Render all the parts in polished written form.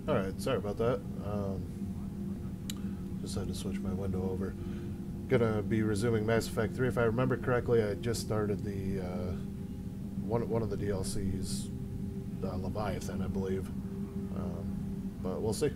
Alright, sorry about that. Just had to switch my window over. Gonna be resuming Mass Effect 3. If I remember correctly, I just started the one of the DLCs, Leviathan, I believe. But we'll see.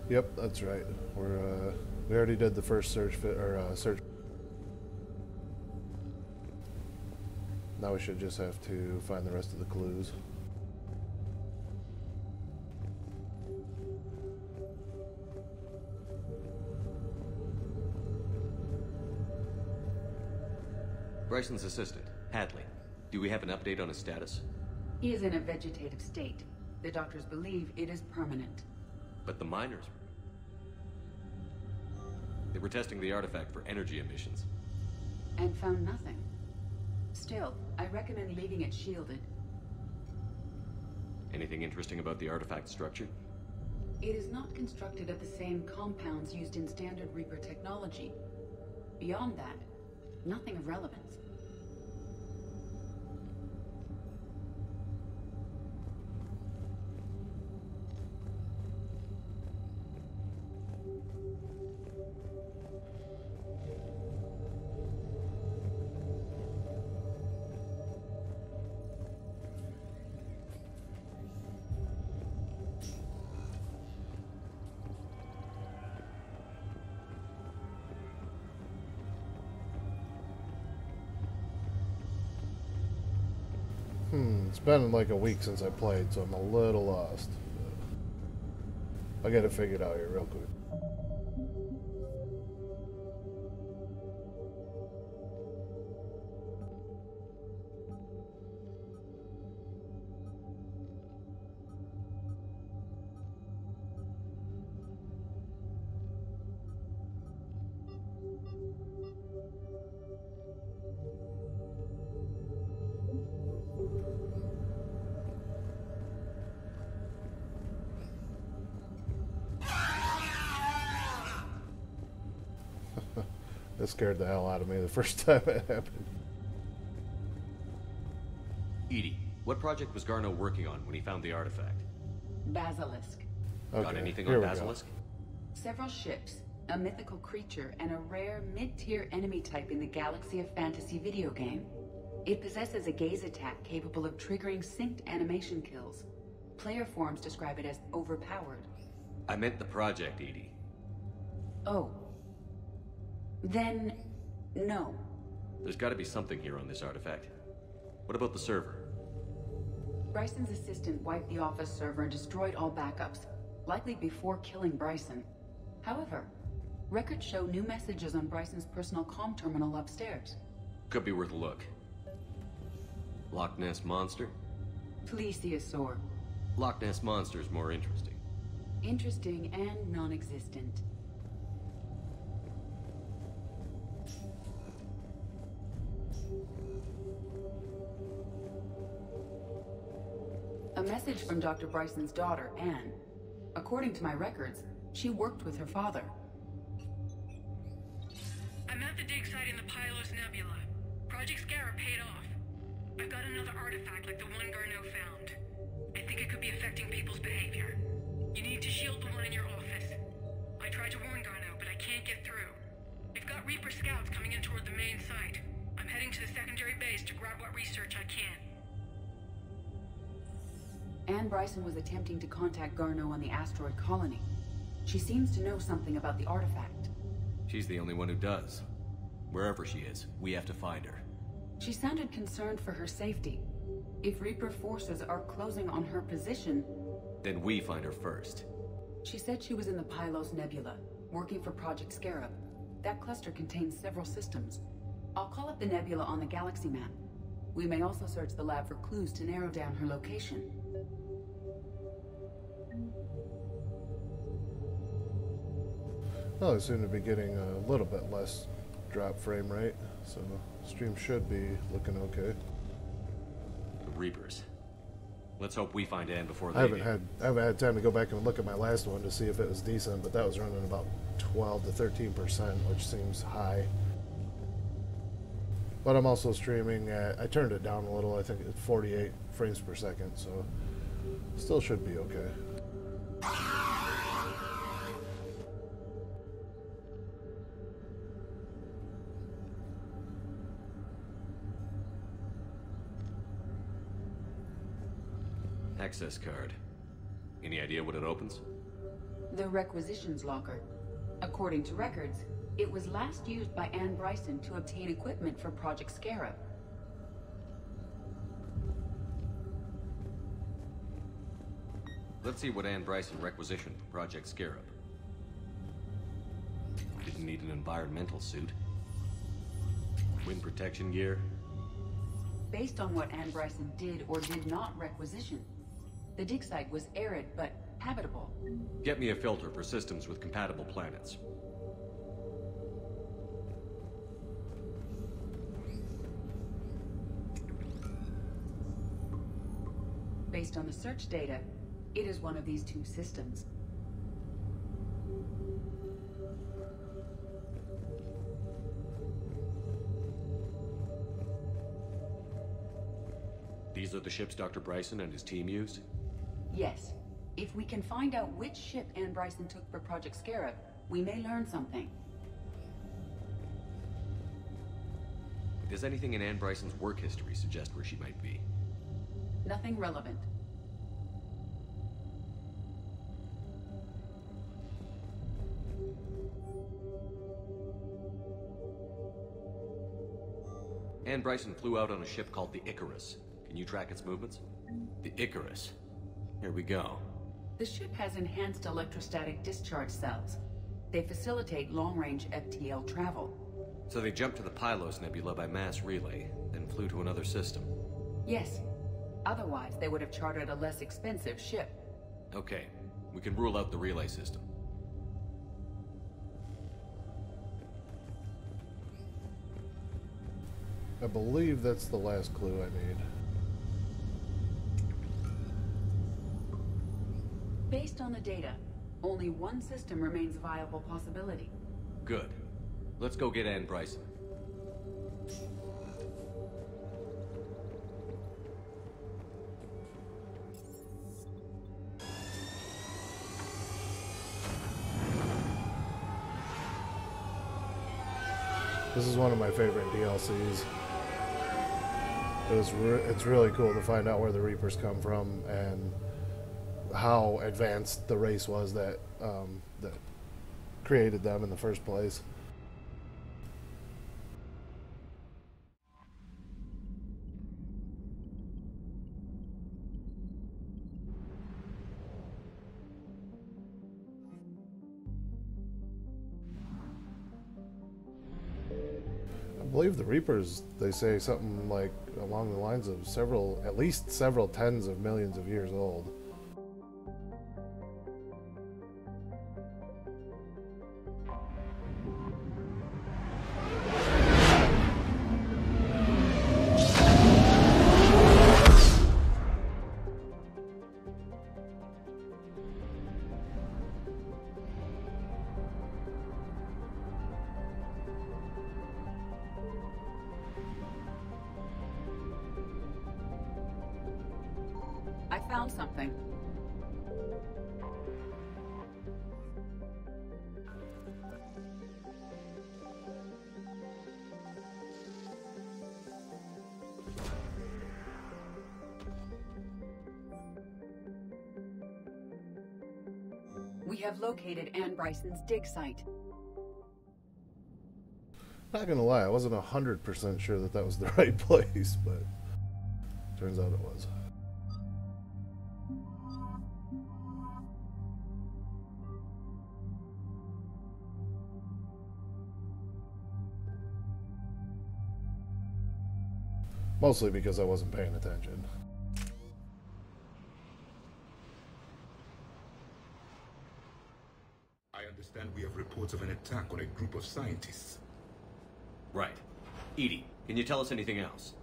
Yep, that's right. We already did the first search search. Now we should just have to find the rest of the clues. Bryson's assistant, Hadley. Do we have an update on his status? He is in a vegetative state. The doctors believe it is permanent. But the miners... They were testing the artifact for energy emissions. And found nothing. Still, I recommend leaving it shielded. Anything interesting about the artifact structure? It is not constructed of the same compounds used in standard Reaper technology. Beyond that, nothing of relevance. It's been like a week since I played, so I'm a little lost. I'll get it figured out here real quick. That scared the hell out of me the first time it happened. EDI, what project was Garneau working on when he found the artifact? Basilisk. Okay, Got anything here on we Basilisk? Several ships, a mythical creature, and a rare mid-tier enemy type in the Galaxy of Fantasy video game. It possesses a gaze attack capable of triggering synced animation kills. Player forums describe it as overpowered. I meant the project, EDI. Oh. Then, no. There's got to be something here on this artifact. What about the server? Bryson's assistant wiped the office server and destroyed all backups, likely before killing Bryson. However, records show new messages on Bryson's personal comm terminal upstairs. Could be worth a look. Loch Ness Monster? Plesiosaur. Loch Ness Monster is more interesting. Interesting and non-existent. A message from Dr. Bryson's daughter, Anne. According to my records, she worked with her father. I'm at the dig site in the Pylos Nebula. Project Scarab paid off. I've got another artifact like the one Garneau found. I think it could be affecting people's behavior. You need to shield the one in your office. I tried to warn Garneau, but I can't get through. We've got Reaper scouts coming in toward the main site. I'm heading to the secondary base to grab what research I can. Anne Bryson was attempting to contact Garneau on the asteroid colony. She seems to know something about the artifact. She's the only one who does. Wherever she is, we have to find her. She sounded concerned for her safety. If Reaper forces are closing on her position... Then we find her first. She said she was in the Pylos Nebula, working for Project Scarab. That cluster contains several systems. I'll call up the nebula on the galaxy map. We may also search the lab for clues to narrow down her location. Well, I seem to be getting a little bit less drop frame rate, so stream should be looking okay. The Reapers. Let's hope we find Anne before I they haven't do. had time to go back and look at my last one to see if it was decent, but that was running about 12 to 13%, which seems high. But I'm also streaming at, I turned it down a little, I think it's 48 frames per second, so still should be okay. Access card. Any idea what it opens? The requisitions locker. According to records, it was last used by Anne Bryson to obtain equipment for Project Scarab. Let's see what Anne Bryson requisitioned for Project Scarab. Didn't need an environmental suit. Wind protection gear. Based on what Anne Bryson did or did not requisition, the dig site was arid but habitable. Get me a filter for systems with compatible planets. Based on the search data, it is one of these two systems. These are the ships Dr. Bryson and his team used? Yes. If we can find out which ship Anne Bryson took for Project Scarab, we may learn something. Does anything in Anne Bryson's work history suggest where she might be? Nothing relevant. Anne Bryson flew out on a ship called the Icarus. Can you track its movements? The Icarus. Here we go. The ship has enhanced electrostatic discharge cells. They facilitate long-range FTL travel. So they jumped to the Pylos Nebula by mass relay, then flew to another system. Yes. Otherwise, they would have chartered a less expensive ship. Okay, we can rule out the relay system. I believe that's the last clue I need. Based on the data, only one system remains a viable possibility. Good. Let's go get Anne Bryson. This is one of my favorite DLCs. It's really cool to find out where the Reapers come from and how advanced the race was that that created them in the first place. I believe the Reapers, they say something like along the lines of at least several tens of millions of years old. I found something. We have located Anne Bryson's dig site. Not gonna lie, I wasn't 100% sure that that was the right place, but turns out it was. Mostly because I wasn't paying attention. I understand we have reports of an attack on a group of scientists. Right. Edie, can you tell us anything else?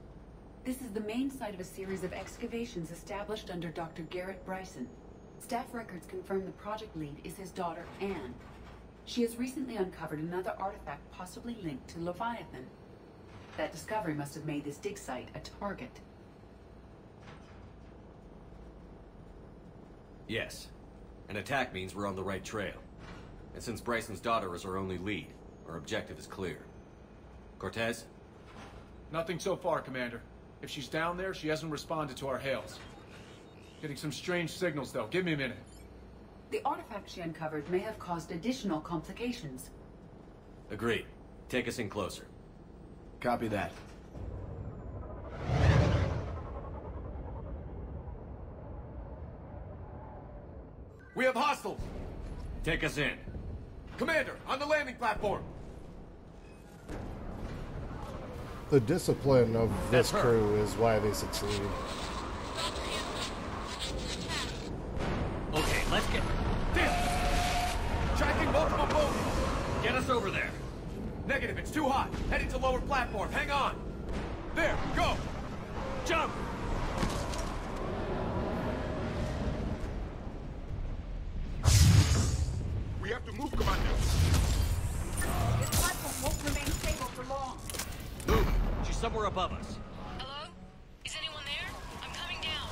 This is the main site of a series of excavations established under Dr. Garrett Bryson. Staff records confirm the project lead is his daughter, Anne. She has recently uncovered another artifact possibly linked to Leviathan. That discovery must have made this dig site a target. Yes. An attack means we're on the right trail. And since Bryson's daughter is our only lead, our objective is clear. Cortez? Nothing so far, Commander. If she's down there, she hasn't responded to our hails. Getting some strange signals, though. Give me a minute. The artifact she uncovered may have caused additional complications. Agreed. Take us in closer. Copy that. We have hostiles! Take us in. Commander, on the landing platform! The discipline of this That's her. crew is why they succeed. Okay, let's get... Damn! Tracking multiple bogies! Get us over there. Negative, it's too hot. Heading to lower platform. Hang on. There, go! Jump! We have to move, Commander. This platform won't remain stable for long. Move! She's somewhere above us. Hello? Is anyone there? I'm coming down.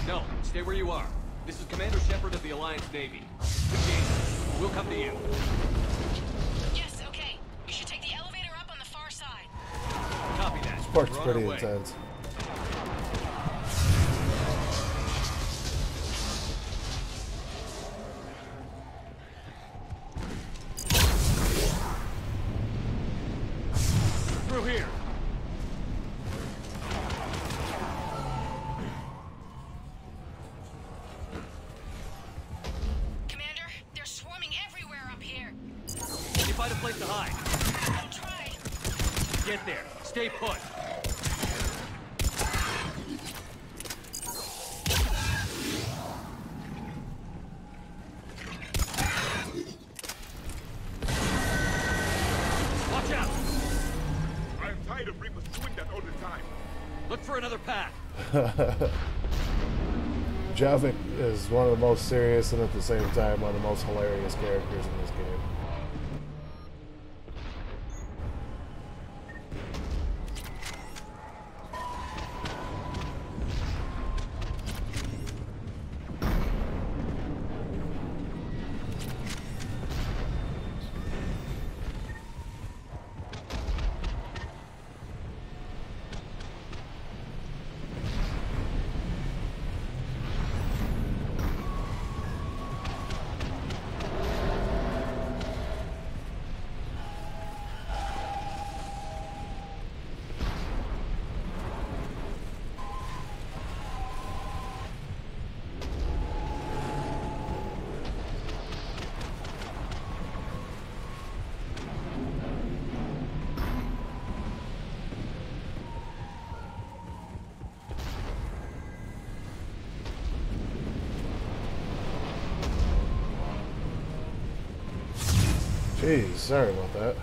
No, stay where you are. This is Commander Shepard of the Alliance Navy. Engage. We'll come to you. Yes, okay. You should take the elevator up on the far side. Copy that. Part's We're on pretty our way. intense. Through here. Commander, they're swarming everywhere up here. Can you find a place to hide? I'll try. Get there. Stay put. Watch out! I am tired of Reapers doing that all the time. Look for another path. Javik is one of the most serious and at the same time one of the most hilarious characters in this game. Jeez, sorry about that.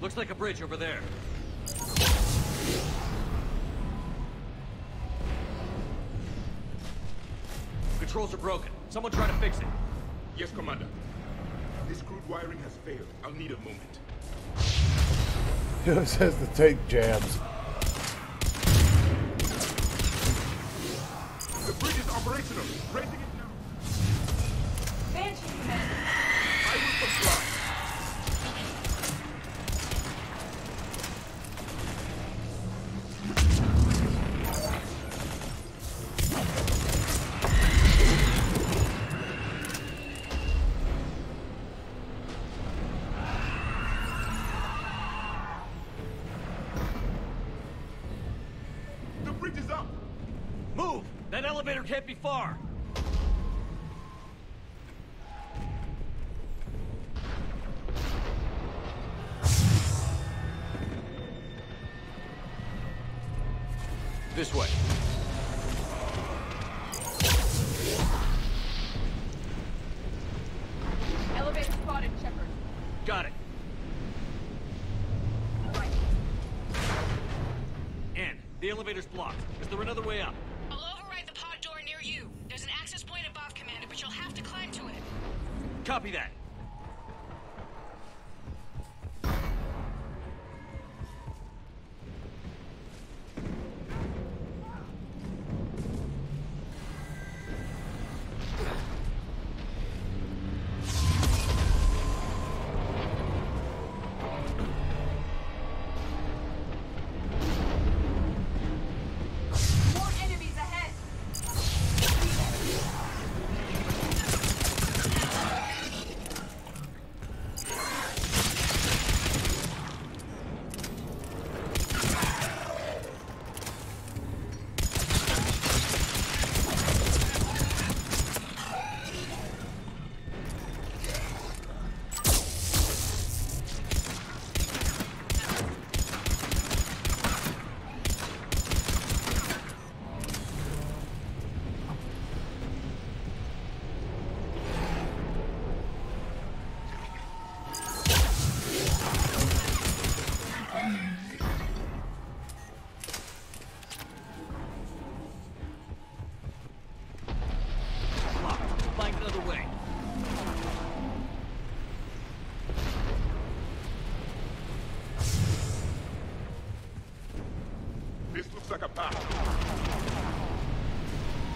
Looks like a bridge over there. Controls are broken. Someone try to fix it. Yes, Commander. This crude wiring has failed. I'll need a moment. He always has to take jabs. The bridge is operational. Raising it now. Banshee, Commander. I will comply. The bridge is up. Move! That elevator can't be far. This way. Elevator spotted, Shepard. Got it. The elevator's blocked. Is there another way up? I'll override the pod door near you. There's an access point above, Commander, but you'll have to climb to it. Copy that. Like a path.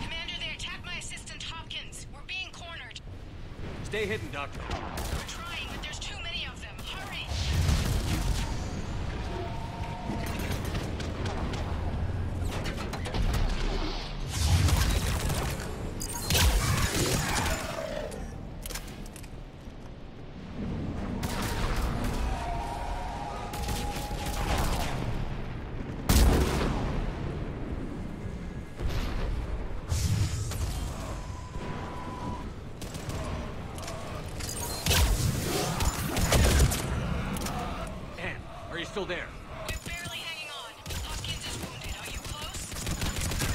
Commander, they attacked my assistant Hopkins. We're being cornered. Stay hidden, Doctor. We're trying, but there's too many of them. Hurry! Still there. We're barely hanging on. Hopkins is wounded. Are you close?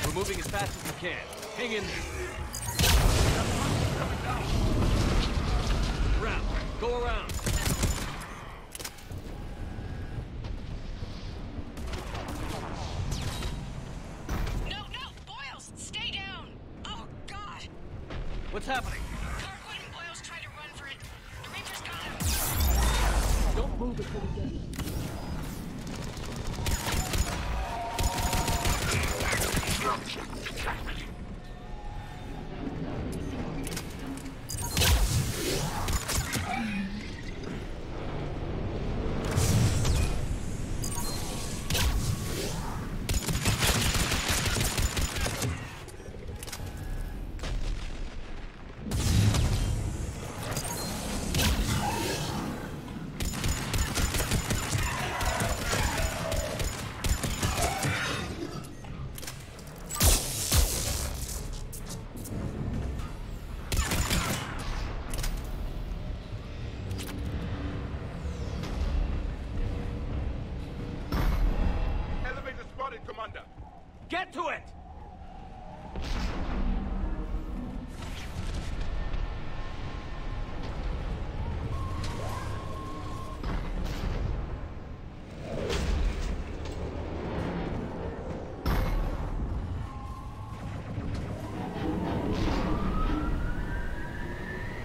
We're moving as fast as we can. Hang in there. Around. Go around. No! Boyles! Stay down! Oh, God! What's happening? Kirkwood and Boyles tried to run for it. The Reaper's got him. Don't move until we get it. Commander. Get to it!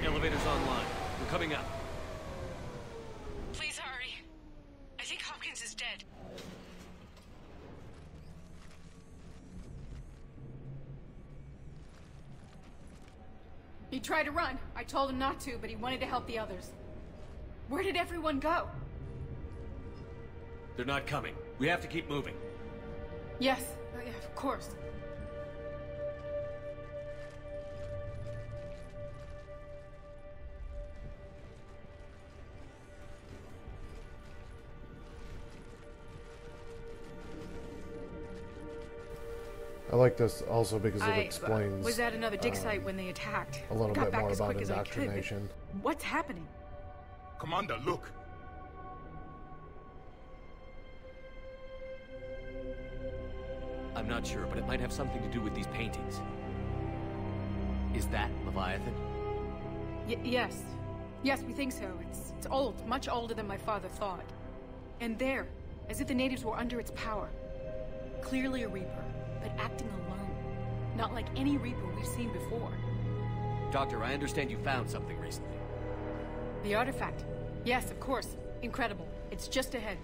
Elevator's online. We're coming up. Please hurry. I think Hopkins is dead. He tried to run. I told him not to, but he wanted to help the others. Where did everyone go? They're not coming. We have to keep moving. Yes, yeah, of course. I like this also because it explains. Was at another dig site when they attacked. A little Got bit back more as about quick as I could, but indoctrination. What's happening? Commander, look. I'm not sure, but it might have something to do with these paintings. Is that Leviathan? Yes. Yes, we think so. It's old, much older than my father thought. And there, as if the natives were under its power. Clearly a Reaper, but acting alone. Not like any Reaper we've seen before. Doctor, I understand you found something recently. The artifact. Yes, of course. Incredible. It's just ahead.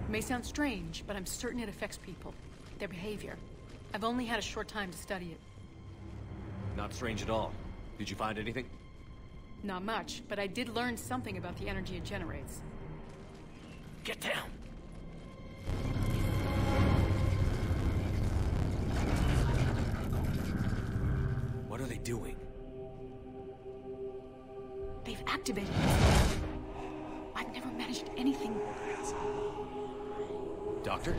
May sound strange, but I'm certain it affects people. Their behavior. I've only had a short time to study it. Not strange at all. Did you find anything? Not much, but I did learn something about the energy it generates. Get down! What are they doing? They've activated it. I've never managed anything. Doctor?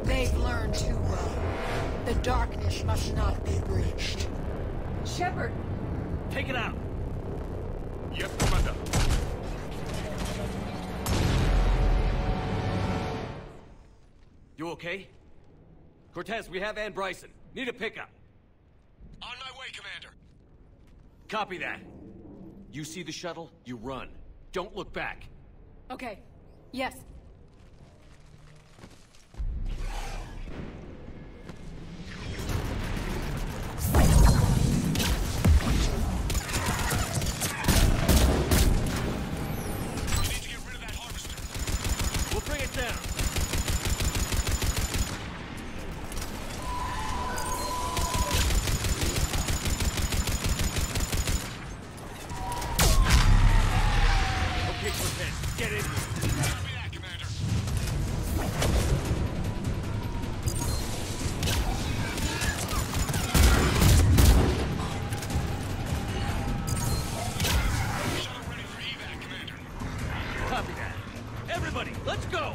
They've learned too well. The darkness must not be breached. Shepard! Take it out! Yes, Commander. You okay? Cortez, we have Ann Bryson. Need a pickup. On my way, Commander. Copy that. You see the shuttle, you run. Don't look back. Okay. Yes. We need to get rid of that harvester. We'll bring it down. Okay, Cortez, get in here. Copy that, Commander. Shuttle ready for evac, Commander. Copy that. Everybody, let's go!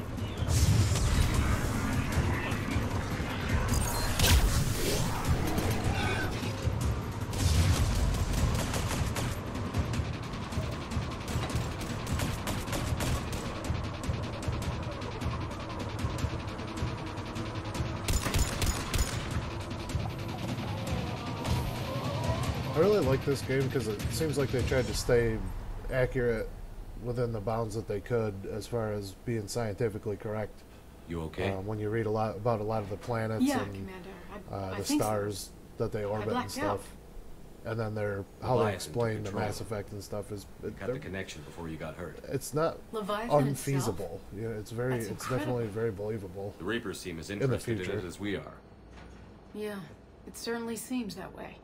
I really like this game because it seems like they tried to stay accurate within the bounds that they could as far as being scientifically correct. You okay? When you read a lot about a lot of the planets Yeah, and Commander. I the think so. stars that they orbit and blacked stuff, out. and then how they Leviathan explain the control. Mass Effect and stuff is Got the connection before you got hurt. it's not Leviathan unfeasible. You know, it's That's definitely incredible. very believable. The Reapers seem as the interested in future. it as we are. Yeah, it certainly seems that way.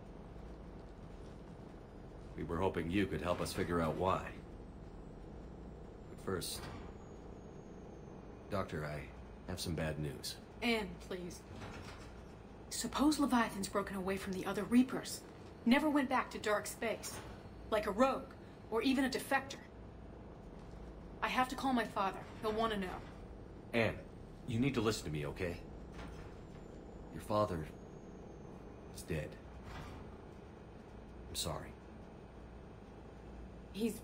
We were hoping you could help us figure out why. But first... Doctor, I have some bad news. Anne, please. Suppose Leviathan's broken away from the other Reapers. Never went back to dark space. Like a rogue, or even a defector. I have to call my father. He'll want to know. Anne, you need to listen to me, okay? Your father is dead. I'm sorry. He's...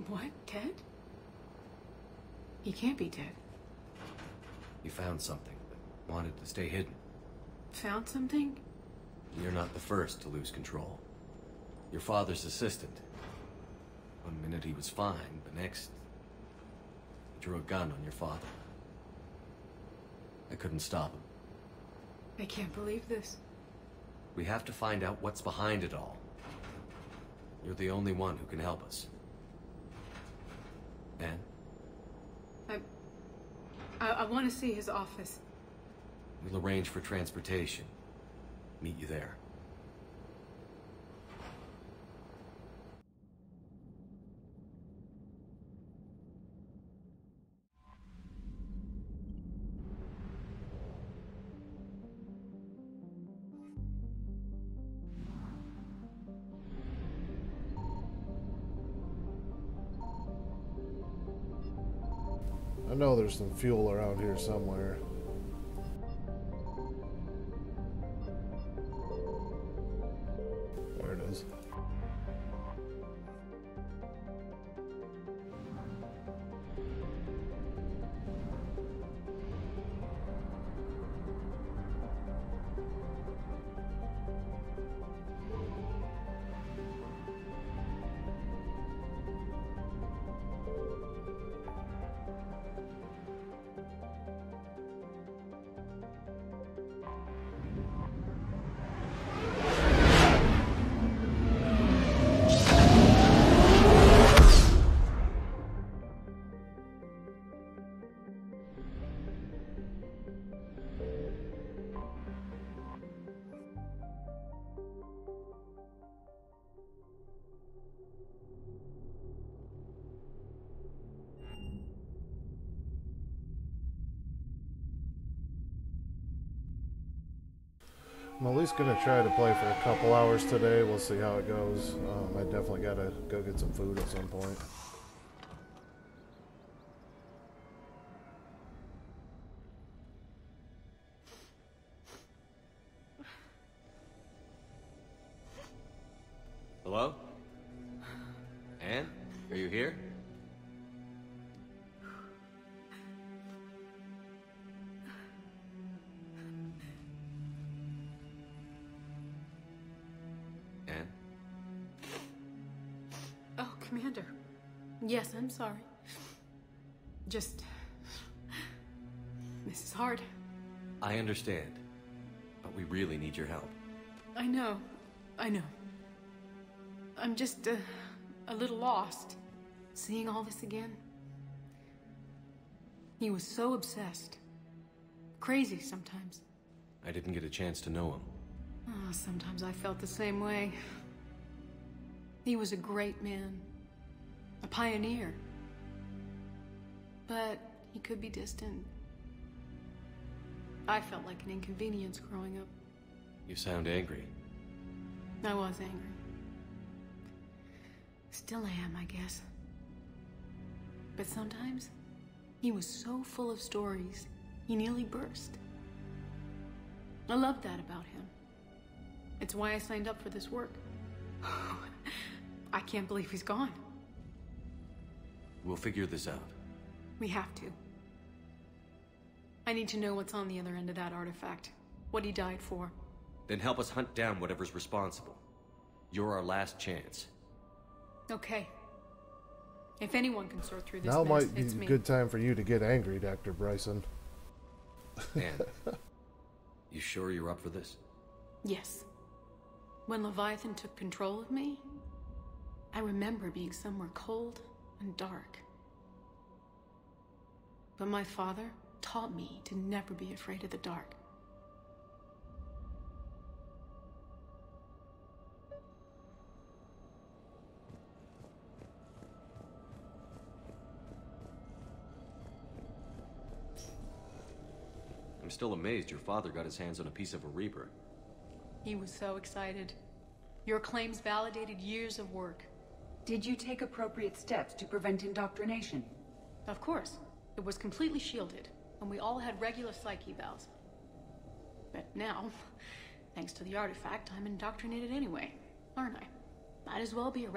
What? Dead? He can't be dead. You found something, but wanted to stay hidden. Found something? You're not the first to lose control. Your father's assistant. One minute he was fine, the next... he drew a gun on your father. I couldn't stop him. I can't believe this. We have to find out what's behind it all. You're the only one who can help us. Anne? I want to see his office. We'll arrange for transportation. Meet you there. I know there's some fuel around here somewhere. There it is. I'm at least gonna try to play for a couple hours today. We'll see how it goes. I definitely gotta go get some food at some point. Hello? Anne? Are you here? Anne? Oh, Commander. Yes, I'm sorry. Just... This is hard. I understand, but we really need your help. I know. I'm just, a little lost. Seeing all this again. He was so obsessed. Crazy sometimes. I didn't get a chance to know him. Oh, sometimes I felt the same way. He was a great man. A pioneer. But he could be distant. I felt like an inconvenience growing up. You sound angry. I was angry. Still am, I guess. But sometimes, he was so full of stories, he nearly burst. I love that about him. It's why I signed up for this work. I can't believe he's gone. We'll figure this out. We have to. I need to know what's on the other end of that artifact. What he died for. Then help us hunt down whatever's responsible. You're our last chance. Okay. If anyone can sort through this Now mess, might be it's a me. good time for you to get angry, Dr. Bryson. Anne, you sure you're up for this? Yes. When Leviathan took control of me, I remember being somewhere cold and dark. But my father taught me to never be afraid of the dark. I'm still amazed your father got his hands on a piece of a Reaper. He was so excited. Your claims validated years of work. Did you take appropriate steps to prevent indoctrination? Of course. It was completely shielded, and we all had regular psych evals. But now, thanks to the artifact, I'm indoctrinated anyway, aren't I? Might as well be a